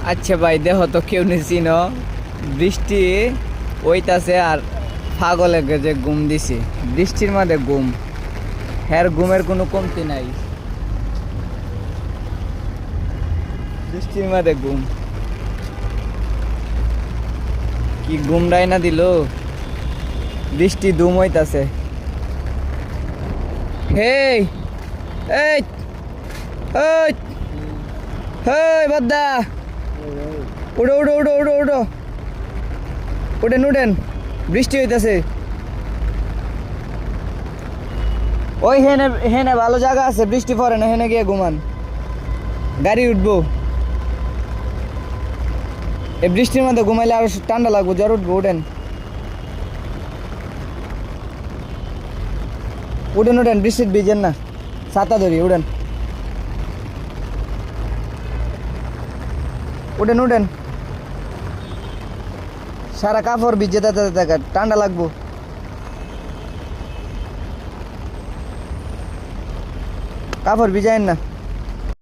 আচ্ছা ভাই দেখো তো কেউ নিছি ন বৃষ্টি ওইতাছে আর পাগলে যে ঘুম দিছি বৃষ্টির মধ্যে ঘুম হ্যার ঘুমের কোনো কমতি নাই বৃষ্টির মধ্যে ঘুম কি ঘুমরাই না দিল বৃষ্টি দুম হইতাছে হেই এই এই হেই বাদ্দা উড়ো উড়ো উড়ো উড়ো উড়ো উঠেন উঠেন বৃষ্টি হইতাছে ওই হেনে হেনে ভালো জায়গা আছে বৃষ্টি পড়ে না হেনে গিয়ে ঘুমান গাড়ি উঠবো এই বৃষ্টির মধ্যে ঘুমাইলে আরো ঠান্ডা লাগবো জ্বর উঠবো উঠেন উঠেন উঠেন বৃষ্টির ভিজেন না ছাতা ধরি উঠেন উঠেন উঠেন সারা কাপড় ভিজে থাকে ঠান্ডা লাগবো কাপড় ভিজায়েন না